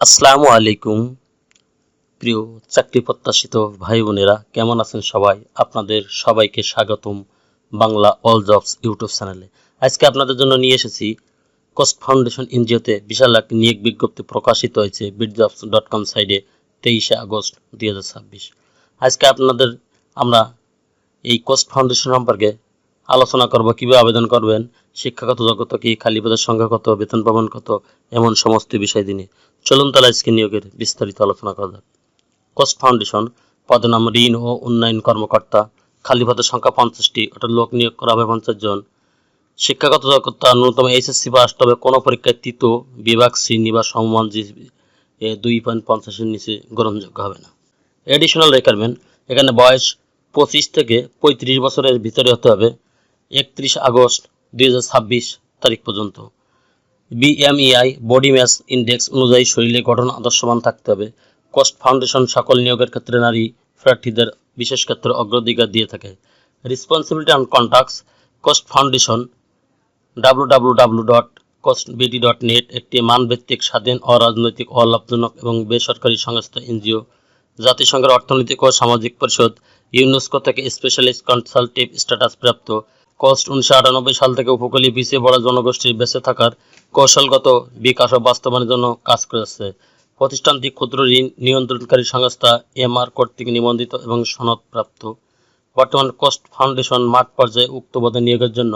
আসসালামু আলাইকুম প্রিয় চাকরি প্রত্যাশিত ভাই বোনেরা, কেমন আছেন সবাই? আপনাদের সবাইকে স্বাগতম বাংলা অল জবস ইউটিউব চ্যানেলে। আজকে আপনাদের জন্য নিয়ে এসেছি কোস্ট ফাউন্ডেশন এনজিওতে বিশাল এক নিয়োগ বিজ্ঞপ্তি প্রকাশিত হয়েছে bitjobs.com সাইটে 23শে আগস্ট 2026। আজকে আমরা এই কোস্ট ফাউন্ডেশন সম্পর্কে আলোচনা করব, কিভাবে আবেদন করবেন, শিক্ষাগত যোগ্যতা কি, খালি পদের সংখ্যা কত, বেতন পাবেন কত, এমন সমস্ত বিষয় নিয়ে চলুন তাহলে আজকে নিয়োগের বিস্তারিত আলোচনা করা যাক। কোস্ট ফাউন্ডেশন পদের নাম ঋণ ও উন্নয়ন কর্মকর্তা, খালি পদের সংখ্যা 50টি, অর্থাৎ লোক নিয়োগ করা হবে 50 জন। শিক্ষাগত যোগ্যতা ন্যূনতম এইচএসসি পাস, তবে কোনো পরীক্ষায় তৃতীয় বিভাগ শ্রেণী বা সমমান 2.50-এর নিচে গ্রহণযোগ্য হবে না। এডিশনাল রিকোয়ারমেন্ট, এখানে বয়স 25 থেকে 35 বছরের ভিতরে হতে হবে 31 আগস্ট 2026 তারিখ পর্যন্ত। BMEI বডি ম্যাস ইন্ডেক্স অনুযায়ী শরীরের গঠন আদর্শবান থাকতে হবে। কোস্ট ফাউন্ডেশন সকল নিয়োগের ক্ষেত্রে নারী প্রার্থীদের বিশেষ ক্ষেত্রে অগ্রাধিকার দিয়ে থাকে। Responsibility and contracts, Coast foundation www.costbd.net একটি মানভিত্তিক, স্বাধীন, অরাজনৈতিক, অলাভজনক এবং বেসরকারি সংস্থা এনজিও। জাতিসংঘের অর্থনৈতিক ও সামাজিক পরিষদ ইউনেস্কো থেকে স্পেশালিস্ট কনসালটেটিভ স্ট্যাটাস প্রাপ্ত। কোস্ট 1998 সাল থেকে উপকূলীয় পিছিয়ে পড়া জনগোষ্ঠীর বেঁচে থাকার কৌশলগত বিকাশ ও বাস্তবায়নের জন্য কাজ করেছে। প্রতিষ্ঠানটি ক্ষুদ্র ঋণ নিয়ন্ত্রণকারী সংস্থা MR কর্তৃক নিবন্ধিত এবং সনদপ্রাপ্ত। বর্তমানে কোস্ট ফাউন্ডেশন মাঠ পর্যায়ে উক্ত পদে নিয়োগের জন্য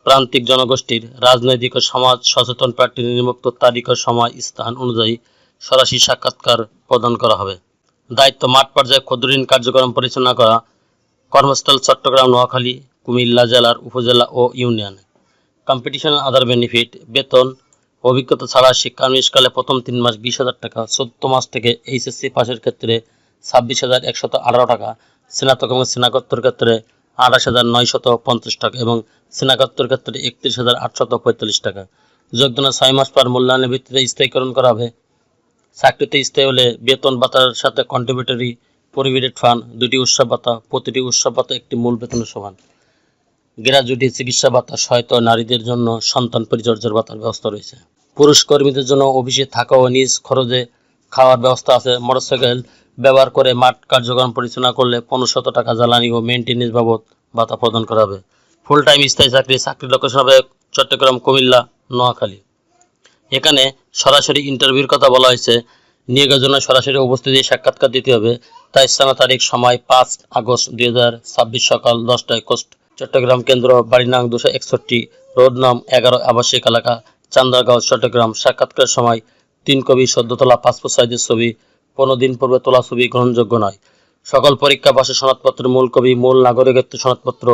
প্রান্তিক জনগোষ্ঠীর রাজনৈতিক ও সমাজ সচেতন প্রার্থী নিম্নোক্ত তারিখ ও সময় স্থান অনুযায়ী সরাসরি সাক্ষাৎকার প্রদান করা হবে। দায়িত্ব: মাঠ পর্যায়ে ক্ষুদ্র ঋণ কার্যক্রম পরিচালনা করা। কর্মস্থল: চট্টগ্রাম, নোয়াখালী, কুমিল্লা জেলার উপজেলা ও ইউনিয়ন। কম্পিটিশন আদার বেনিফিট: বেতন অভিজ্ঞতা ছাড়া শিক্ষানবিশকালে প্রথম 3 মাস 20,000 টাকা, 14 মাস থেকে এইচএসসি পাশের ক্ষেত্রে 26,118 টাকা, স্নাতক এবং স্নাতকোত্তর ক্ষেত্রে 28,950 টাকা এবং স্নাতকোত্তর ক্ষেত্রে 31,845 টাকা। যোগদানের 6 মাস পর মূল্যায়নের ভিত্তিতে স্থায়ীকরণ করা হবে। চাকরিতে স্থায়ী হলে বেতন ভাতার সাথে কন্ট্রিবিউটরি প্রভিডেন্ট ফান্ড, 2টি উৎসব ভাতা, প্রতিটি উৎসব ভাতা একটি মূল বেতনের সমান। গ্র্যাজুইটি চিকিৎসা ভাতা, সহায়ত নারীদের জন্য সন্তান পরিচর্যার ভাতার ব্যবস্থা রয়েছে। পুরুষ কর্মীদের জন্য অফিসে থাকা ও নিজ খরচে খাওয়ার ব্যবস্থা আছে। মোটরসাইকেল ব্যবহার করে মাঠ কার্যক্রম পরিচালনা করলে 1500 টাকা জ্বালানি ও মেনটেন্যান্স বাবদ ভাতা প্রদান করা হবে। ফুল টাইম স্থায়ী চাকরি, চাকরির লোকেশন হবে চট্টগ্রাম, কুমিল্লা, নোয়াখালী। এখানে সরাসরি ইন্টারভিউর কথা বলা হয়েছে। নিয়োগের জন্য সরাসরি উপস্থিতি সাক্ষাৎকার দিতে হবে। তাই স্থান, তারিখ, সময় 5 আগস্ট 2026 সকাল 10টায় কোস্ট চট্টগ্রাম কেন্দ্র, বাড়ি নং 261, রোড নং 11, আবাসিক এলাকা, চান্দারগাঁও, চট্টগ্রাম। সাক্ষাৎকার সময় 3 কপি সদ্য তোলা পাসপোর্ট সাইজের ছবি, 15 দিন পূর্বে তোলা ছবি গ্রহণযোগ্য নয়। সকল পরীক্ষা পাশের সনদপত্রের মূল কপি, মূল নাগরিকত্ব সনদপত্র,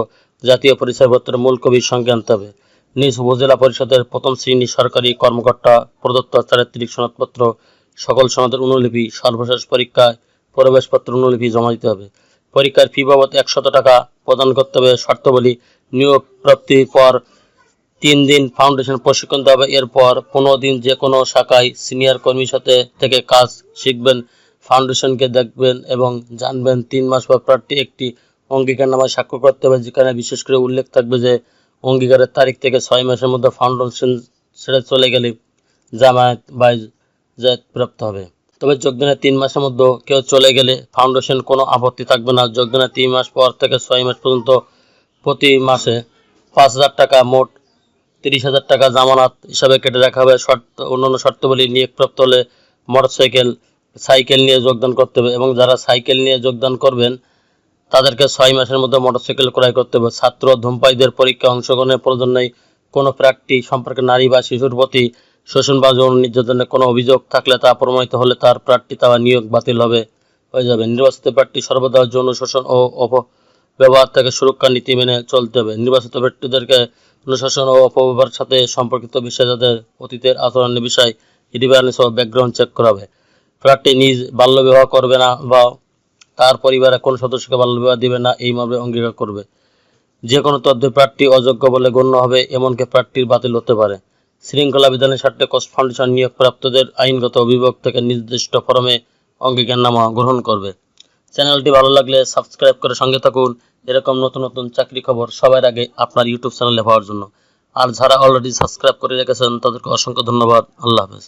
জাতীয় পরিচয়পত্রের মূল কপির সঙ্গে আনতে হবে। নিজ উপজেলা পরিষদের প্রথম শ্রেণীর সরকারি কর্মকর্তা প্রদত্ত চারিত্রিক সনদপত্র, সকল সনদের অনুলিপি, সর্বশেষ পরীক্ষায় প্রবেশপত্র অনুলিপি জমা দিতে হবে। পরীক্ষার ফি বাবদ 100 টাকা প্রদান করতে হবে। শর্তাবলী: নিয়োগ প্রাপ্তির পর 3 দিন ফাউন্ডেশন প্রশিক্ষণ দেওয়া হবে। এরপর 15 দিন যে কোনো শাখায় সিনিয়র কর্মীর সাথে থেকে কাজ শিখবেন, ফাউন্ডেশনকে দেখবেন এবং জানবেন। 3 মাস পর প্রার্থী একটি অঙ্গীকারনামায় স্বাক্ষর করতে হবে, যেখানে বিশেষ করে উল্লেখ থাকবে যে অঙ্গীকারের তারিখ থেকে 6 মাসের মধ্যে ফাউন্ডেশন ছেড়ে চলে গেলে জামায়াত বা জামায়াত প্রাপ্ত হবে। তবে যোগদানের 3 মাসের মধ্যে কেউ চলে গেলে ফাউন্ডেশন কোনো আপত্তি থাকবে না। যোগদানের 3 মাস পর থেকে 6 মাস পর্যন্ত প্রতি মাসে 5,000 টাকা, মোট 30,000 টাকা জামানত হিসাবে কেটে রাখা হবে। অন্যান্য শর্তাবলী: নিয়োগপ্রাপ্ত হলে সাইকেল নিয়ে যোগদান করতে হবে এবং যারা সাইকেল নিয়ে যোগদান করবেন তাদেরকে 6 মাসের মধ্যে মোটরসাইকেল ক্রয় করতে হবে। ছাত্র ধূমপায়ীদের পরীক্ষায় অংশগ্রহণের প্রয়োজন নেই। কোনো প্রার্থী সম্পর্কে নারী বা শিশুর প্রতি শোষণ বা যৌন নির্যাতনের কোনো অভিযোগ থাকলে তা প্রমাণিত হলে তার প্রার্থিতা বা নিয়োগ বাতিল হয়ে যাবে। নির্বাচিত প্রার্থী সর্বদা যৌন শোষণ ও অপব্যবহার থেকে সুরক্ষা নীতি মেনে চলতে হবে। নির্বাচিত প্রার্থীদেরকে অনুশাসন ও অপব্যবহারের সাথে সম্পর্কিত বিষয়, যাদের অতীতের আচরণের বিষয় রিভারেন্স ও ব্যাকগ্রাউন্ড চেক করা হবে। প্রার্থী নিজ বাল্যবিবাহ করবে না বা তার পরিবারের কোনো সদস্যকে বাল্যবিবাহ দিবে না, এই মর্মে অঙ্গীকার করবে। যে কোনো তথ্যে প্রার্থী অযোগ্য বলে গণ্য হবে, এমনকি প্রার্থীর বাতিল হতে পারে। শৃঙ্খলা বিধানের স্বার্থে কোস্ট ফাউন্ডেশন নিয়োগপ্রাপ্তদের আইনগত অভিভাবক থেকে নির্দিষ্ট ফরমে অঙ্গীকারনামা গ্রহণ করবে। চ্যানেলটি ভালো লাগলে সাবস্ক্রাইব করে সঙ্গে থাকুন এরকম নতুন নতুন চাকরি খবর সবার আগে আপনার ইউটিউব চ্যানেলে পাওয়ার জন্য। আর যারা অলরেডি সাবস্ক্রাইব করে রেখেছেন তাদেরকে অসংখ্য ধন্যবাদ। আল্লাহ হাফেজ।